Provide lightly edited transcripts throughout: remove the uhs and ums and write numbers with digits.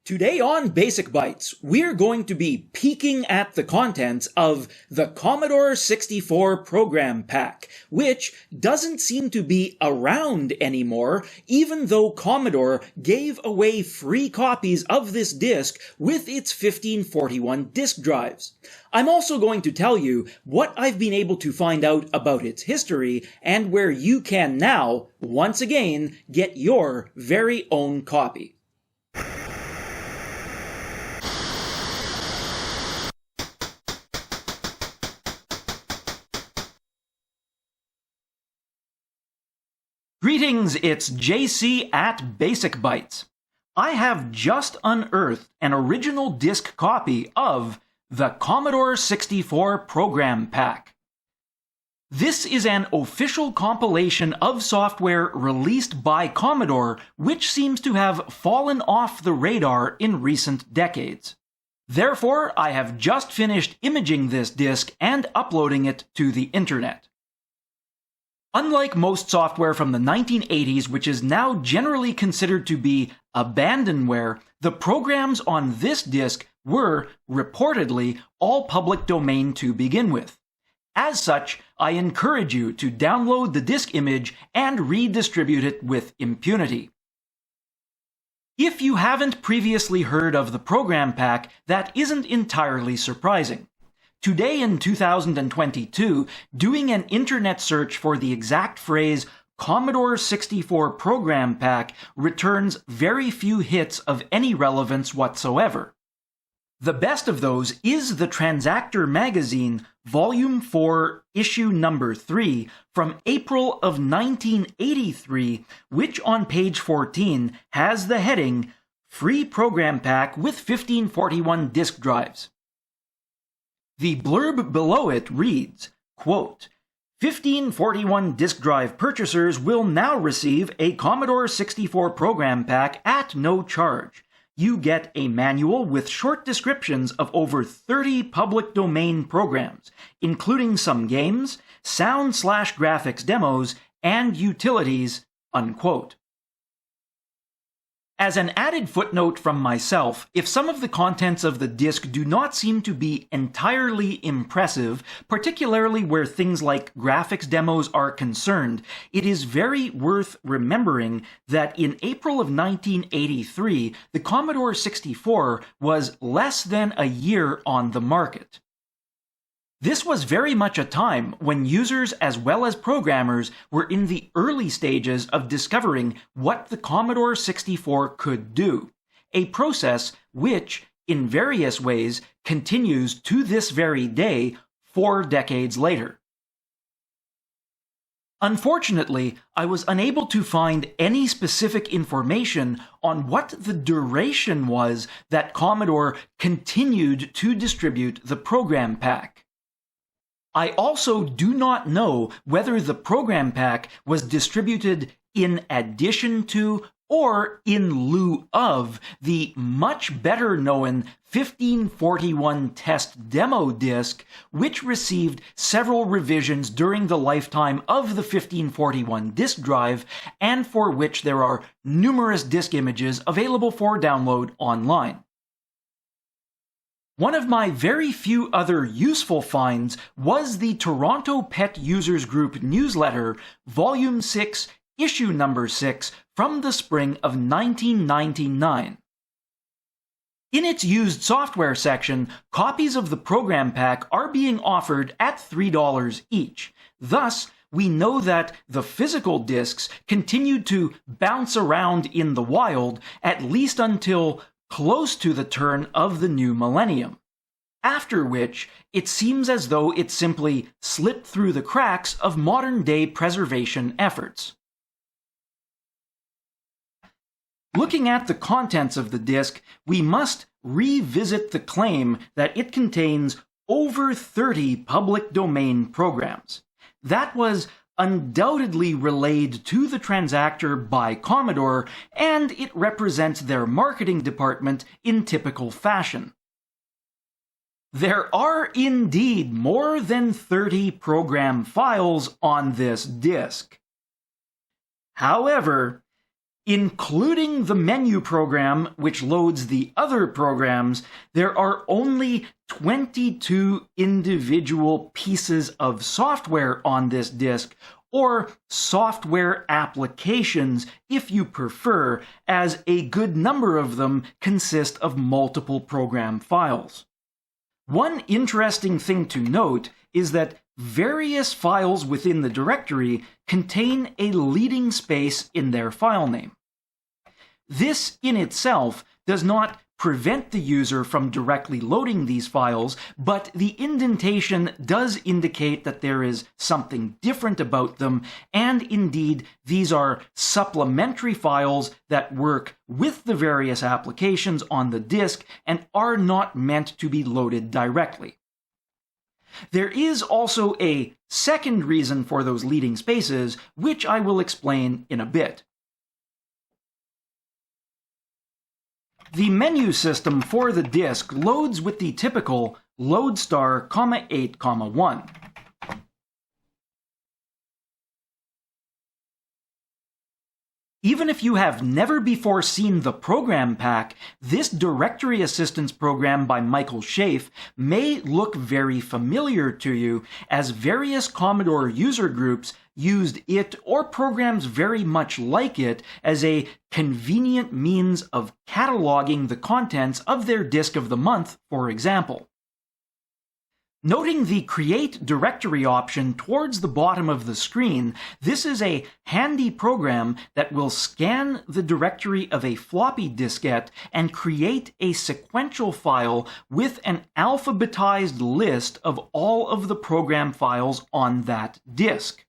Today on Basic Bytes, we're going to be peeking at the contents of the Commodore 64 Program Pack, which doesn't seem to be around anymore, even though Commodore gave away free copies of this disc with its 1541 disk drives. I'm also going to tell you what I've been able to find out about its history and where you can now, once again, get your very own copy. Greetings, it's JC at Basic Bytes. I have just unearthed an original disc copy of the Commodore 64 Program Pack. This is an official compilation of software released by Commodore, which seems to have fallen off the radar in recent decades. Therefore, I have just finished imaging this disc and uploading it to the internet. Unlike most software from the 1980s, which is now generally considered to be abandonware, the programs on this disk were, reportedly, all public domain to begin with. As such, I encourage you to download the disk image and redistribute it with impunity. If you haven't previously heard of the Program Pack, that isn't entirely surprising. Today in 2022, doing an internet search for the exact phrase Commodore 64 Program Pack returns very few hits of any relevance whatsoever. The best of those is the Transactor magazine, Volume 4, Issue Number 3, from April of 1983, which on page 14 has the heading, Free Program Pack with 1541 Disk Drives. The blurb below it reads, quote, 1541 disk drive purchasers will now receive a Commodore 64 Program Pack at no charge. You get a manual with short descriptions of over 30 public domain programs, including some games, sound/graphics demos, and utilities, unquote. As an added footnote from myself, if some of the contents of the disc do not seem to be entirely impressive, particularly where things like graphics demos are concerned, it is very worth remembering that in April of 1983, the Commodore 64 was less than a year on the market. This was very much a time when users as well as programmers were in the early stages of discovering what the Commodore 64 could do, a process which, in various ways, continues to this very day 4 decades later. Unfortunately, I was unable to find any specific information on what the duration was that Commodore continued to distribute the Program Pack. I also do not know whether the Program Pack was distributed in addition to or in lieu of the much better known 1541 test demo disc, which received several revisions during the lifetime of the 1541 disk drive and for which there are numerous disk images available for download online. One of my very few other useful finds was the Toronto Pet Users Group newsletter, Volume 6, Issue Number 6, from the spring of 1999. In its used software section, copies of the Program Pack are being offered at $3 each. Thus, we know that the physical discs continued to bounce around in the wild, at least until close to the turn of the new millennium, after which it seems as though it simply slipped through the cracks of modern-day preservation efforts. Looking at the contents of the disc, we must revisit the claim that it contains over 30 public domain programs. That was undoubtedly relayed to the Transactor by Commodore, and it represents their marketing department in typical fashion. There are indeed more than 30 program files on this disk. However, Including the menu program, which loads the other programs, there are only 22 individual pieces of software on this disk, or software applications if you prefer, as a good number of them consist of multiple program files. One interesting thing to note is that various files within the directory contain a leading space in their file name. This in itself does not prevent the user from directly loading these files, but the indentation does indicate that there is something different about them, and indeed these are supplementary files that work with the various applications on the disk and are not meant to be loaded directly. There is also a second reason for those leading spaces, which I will explain in a bit. The menu system for the disk loads with the typical load star, 8, 1. Even if you have never before seen the program pack, this directory assistance program by Michael Schaaf may look very familiar to you, as various Commodore user groups used it or programs very much like it as a convenient means of cataloging the contents of their disk of the month, for example. Noting the Create Directory option towards the bottom of the screen, this is a handy program that will scan the directory of a floppy diskette and create a sequential file with an alphabetized list of all of the program files on that disk.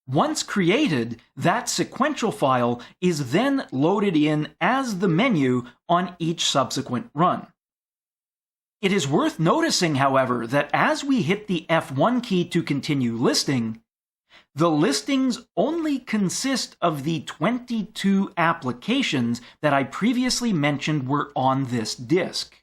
Once created, that sequential file is then loaded in as the menu on each subsequent run. It is worth noticing, however, that as we hit the F1 key to continue listing, the listings only consist of the 22 applications that I previously mentioned were on this disk.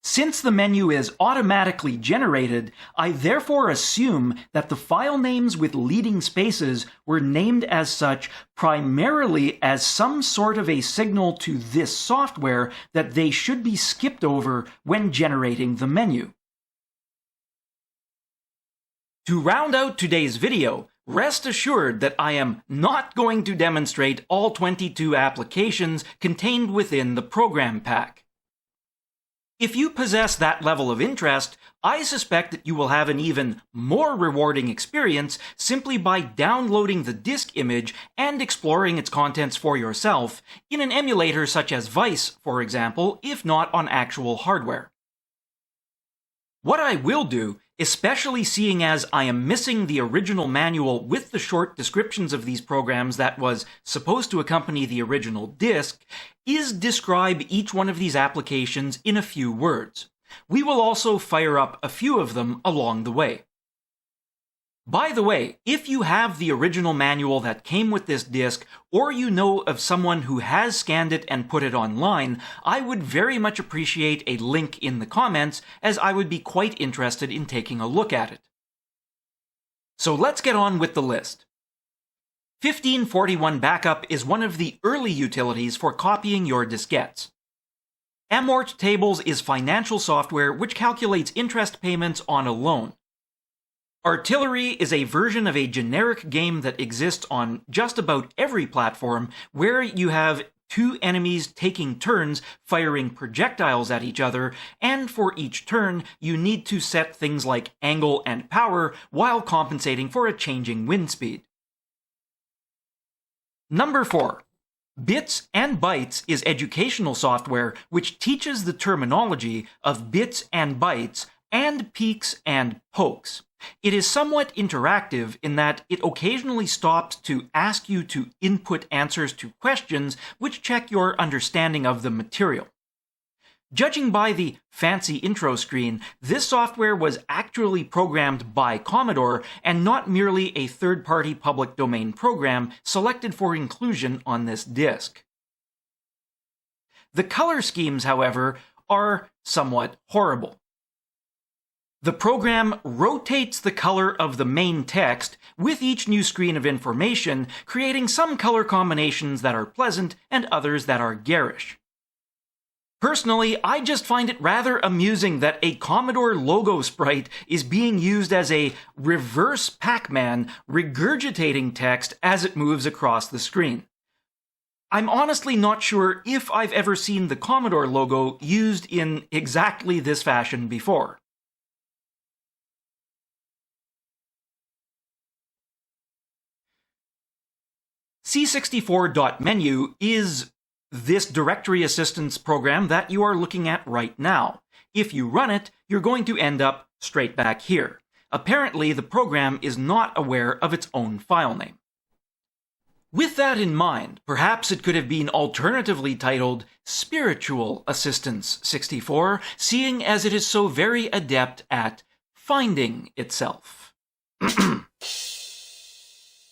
Since the menu is automatically generated, I therefore assume that the file names with leading spaces were named as such primarily as some sort of a signal to this software that they should be skipped over when generating the menu. To round out today's video, rest assured that I am not going to demonstrate all 22 applications contained within the program pack. If you possess that level of interest, I suspect that you will have an even more rewarding experience simply by downloading the disk image and exploring its contents for yourself in an emulator such as Vice, for example, if not on actual hardware. What I will do, especially seeing as I am missing the original manual with the short descriptions of these programs that was supposed to accompany the original disk, is describe each one of these applications in a few words. We will also fire up a few of them along the way. By the way, if you have the original manual that came with this disk, or you know of someone who has scanned it and put it online, I would very much appreciate a link in the comments, as I would be quite interested in taking a look at it. So let's get on with the list. 1541 Backup is one of the early utilities for copying your diskettes. Amort Tables is financial software which calculates interest payments on a loan. Artillery is a version of a generic game that exists on just about every platform, where you have two enemies taking turns firing projectiles at each other, and for each turn you need to set things like angle and power while compensating for a changing wind speed. Number 4. Bits and Bytes is educational software which teaches the terminology of bits and bytes and peeks and pokes. It is somewhat interactive in that it occasionally stops to ask you to input answers to questions which check your understanding of the material. Judging by the fancy intro screen, this software was actually programmed by Commodore and not merely a third-party public domain program selected for inclusion on this disk. The color schemes, however, are somewhat horrible. The program rotates the color of the main text with each new screen of information, creating some color combinations that are pleasant and others that are garish. Personally, I just find it rather amusing that a Commodore logo sprite is being used as a reverse Pac-Man regurgitating text as it moves across the screen. I'm honestly not sure if I've ever seen the Commodore logo used in exactly this fashion before. C64.menu is this directory assistance program that you are looking at right now. If you run it, you're going to end up straight back here. Apparently, the program is not aware of its own file name. With that in mind, perhaps it could have been alternatively titled Spiritual Assistance 64, seeing as it is so very adept at finding itself.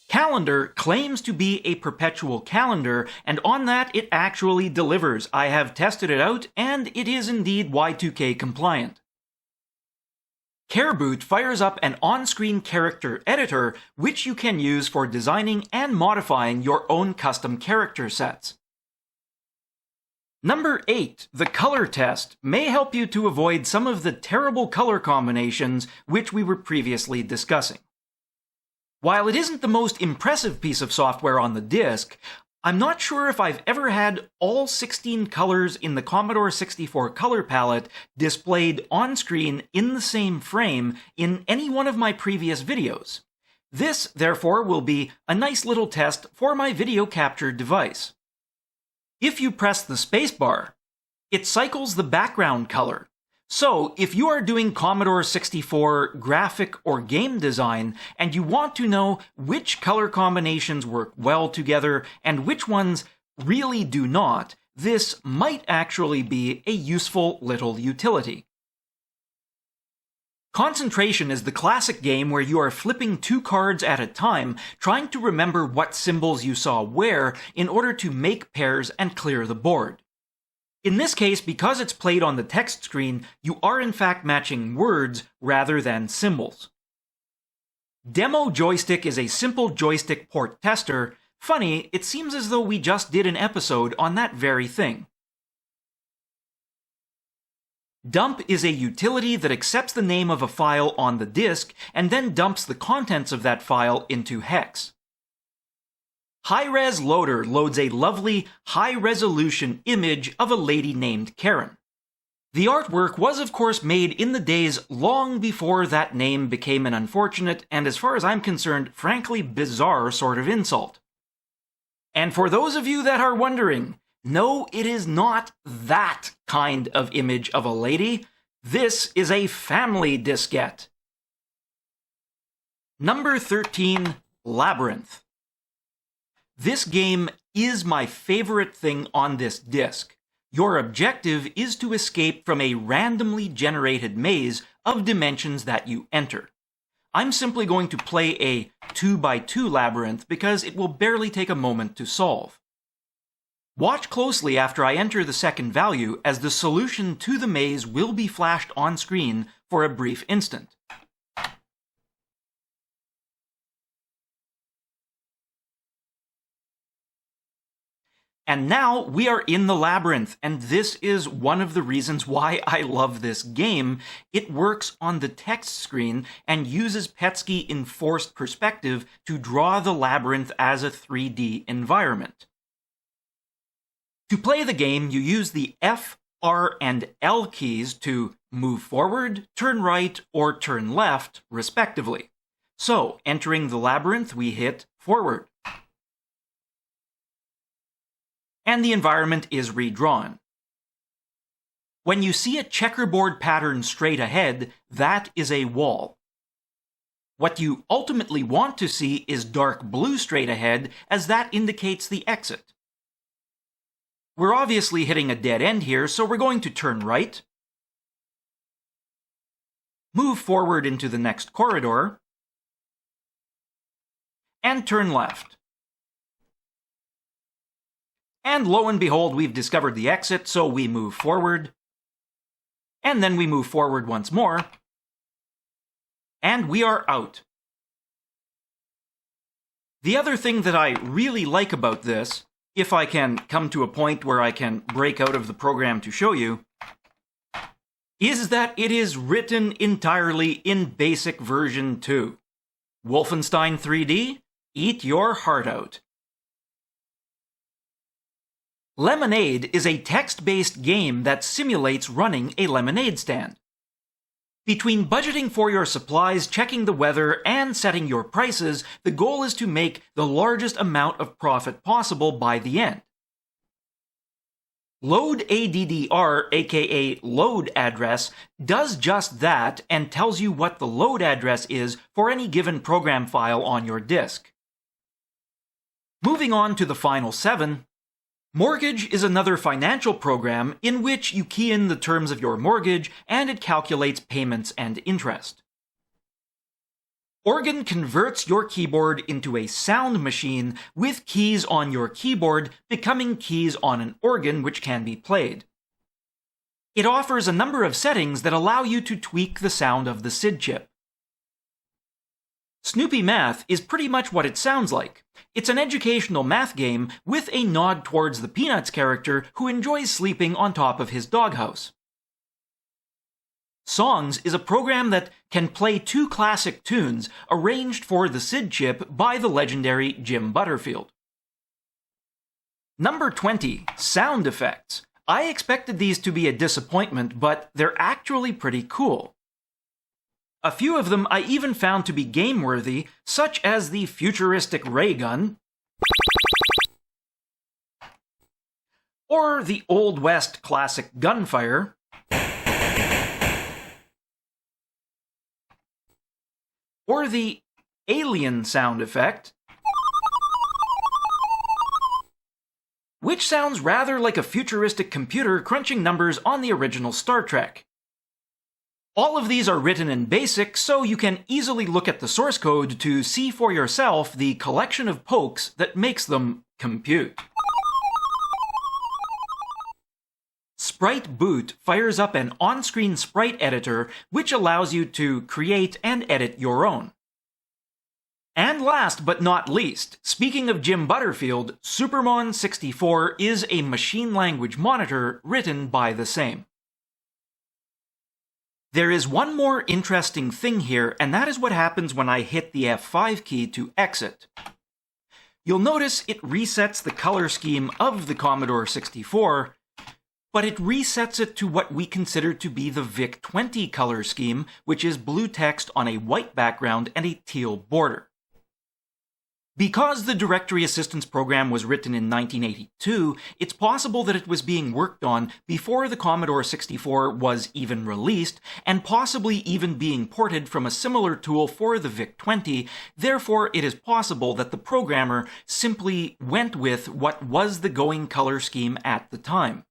Calendar claims to be a perpetual calendar, and on that it actually delivers. I have tested it out, and it is indeed Y2K compliant. CareBoot fires up an on-screen character editor, which you can use for designing and modifying your own custom character sets. Number 8, the color test, may help you to avoid some of the terrible color combinations which we were previously discussing. While it isn't the most impressive piece of software on the disk, I'm not sure if I've ever had all 16 colors in the Commodore 64 color palette displayed on screen in the same frame in any one of my previous videos. This, therefore, will be a nice little test for my video capture device. If you press the spacebar, it cycles the background color. So, if you are doing Commodore 64 graphic or game design, and you want to know which color combinations work well together and which ones really do not, this might actually be a useful little utility. Concentration is the classic game where you are flipping 2 cards at a time, trying to remember what symbols you saw where in order to make pairs and clear the board. In this case, because it's played on the text screen, you are in fact matching words rather than symbols. Demo Joystick is a simple joystick port tester. Funny, it seems as though we just did an episode on that very thing. Dump is a utility that accepts the name of a file on the disk and then dumps the contents of that file into hex. High-Res Loader loads a lovely, high-resolution image of a lady named Karen. The artwork was of course made in the days long before that name became an unfortunate and, as far as I'm concerned, frankly bizarre sort of insult. And for those of you that are wondering, no, it is not that kind of image of a lady. This is a family diskette. Number 13, Labyrinth. This game is my favorite thing on this disc. Your objective is to escape from a randomly generated maze of dimensions that you enter. I'm simply going to play a 2x2 labyrinth because it will barely take a moment to solve. Watch closely after I enter the second value, as the solution to the maze will be flashed on screen for a brief instant. And now we are in the labyrinth, and this is one of the reasons why I love this game. It works on the text screen and uses Petsky enforced perspective to draw the labyrinth as a 3D environment. To play the game, you use the F, R, and L keys to move forward, turn right, or turn left, respectively. So, entering the labyrinth, we hit forward. And the environment is redrawn. When you see a checkerboard pattern straight ahead, that is a wall. What you ultimately want to see is dark blue straight ahead, as that indicates the exit. We're obviously hitting a dead end here, so we're going to turn right, move forward into the next corridor, and turn left. And lo and behold, we've discovered the exit, so we move forward. And then we move forward once more. And we are out. The other thing that I really like about this, if I can come to a point where I can break out of the program to show you, is that it is written entirely in BASIC version 2. Wolfenstein 3D, eat your heart out. Lemonade is a text-based game that simulates running a lemonade stand. Between budgeting for your supplies, checking the weather, and setting your prices, the goal is to make the largest amount of profit possible by the end. Load ADDR, aka load address, does just that and tells you what the load address is for any given program file on your disk. Moving on to the final 7, Mortgage is another financial program in which you key in the terms of your mortgage and it calculates payments and interest. Organ converts your keyboard into a sound machine with keys on your keyboard becoming keys on an organ which can be played. It offers a number of settings that allow you to tweak the sound of the SID chip. Snoopy Math is pretty much what it sounds like. It's an educational math game with a nod towards the Peanuts character who enjoys sleeping on top of his doghouse. Songs is a program that can play 2 classic tunes arranged for the SID chip by the legendary Jim Butterfield. Number 20, Sound Effects. I expected these to be a disappointment, but they're actually pretty cool. A few of them I even found to be game-worthy, such as the futuristic ray gun, or the Old West classic gunfire, or the alien sound effect, which sounds rather like a futuristic computer crunching numbers on the original Star Trek. All of these are written in BASIC, so you can easily look at the source code to see for yourself the collection of pokes that makes them compute. Sprite Boot fires up an on-screen sprite editor which allows you to create and edit your own. And last but not least, speaking of Jim Butterfield, Supermon 64 is a machine language monitor written by the same. There is one more interesting thing here, and that is what happens when I hit the F5 key to exit. You'll notice it resets the color scheme of the Commodore 64, but it resets it to what we consider to be the VIC-20 color scheme, which is blue text on a white background and a teal border. Because the Directory Assistance Program was written in 1982, it's possible that it was being worked on before the Commodore 64 was even released, and possibly even being ported from a similar tool for the VIC-20, therefore it is possible that the programmer simply went with what was the going color scheme at the time.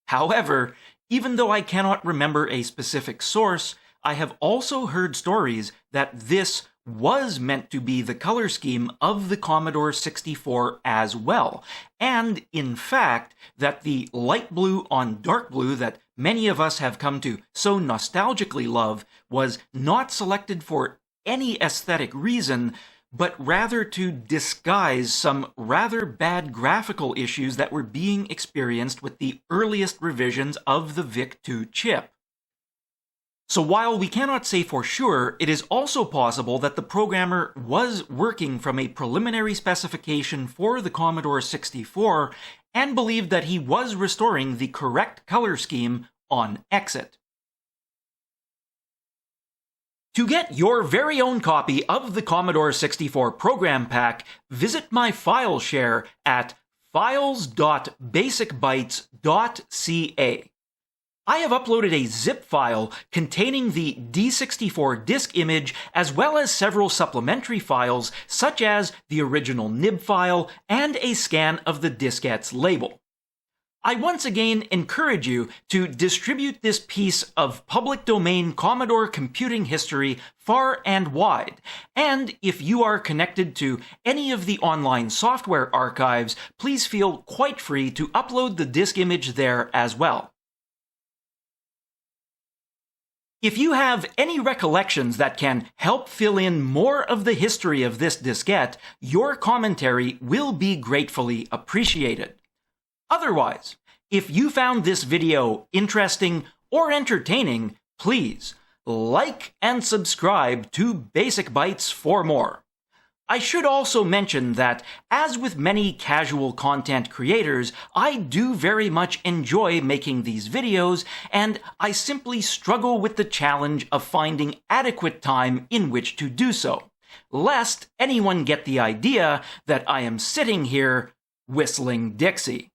However, even though I cannot remember a specific source, I have also heard stories that this was meant to be the color scheme of the Commodore 64 as well, and in fact, that the light blue on dark blue that many of us have come to so nostalgically love was not selected for any aesthetic reason, but rather to disguise some rather bad graphical issues that were being experienced with the earliest revisions of the VIC-2 chip. So while we cannot say for sure, it is also possible that the programmer was working from a preliminary specification for the Commodore 64 and believed that he was restoring the correct color scheme on exit. To get your very own copy of the Commodore 64 Program Pack, visit my file share at files.basicbytes.ca. I have uploaded a zip file containing the D64 disk image as well as several supplementary files such as the original nib file and a scan of the diskette's label. I once again encourage you to distribute this piece of public domain Commodore computing history far and wide, and if you are connected to any of the online software archives, please feel quite free to upload the disk image there as well. If you have any recollections that can help fill in more of the history of this diskette, your commentary will be gratefully appreciated. Otherwise, if you found this video interesting or entertaining, please like and subscribe to Basic Bytes for more. I should also mention that, as with many casual content creators, I do very much enjoy making these videos, and I simply struggle with the challenge of finding adequate time in which to do so, lest anyone get the idea that I am sitting here whistling Dixie.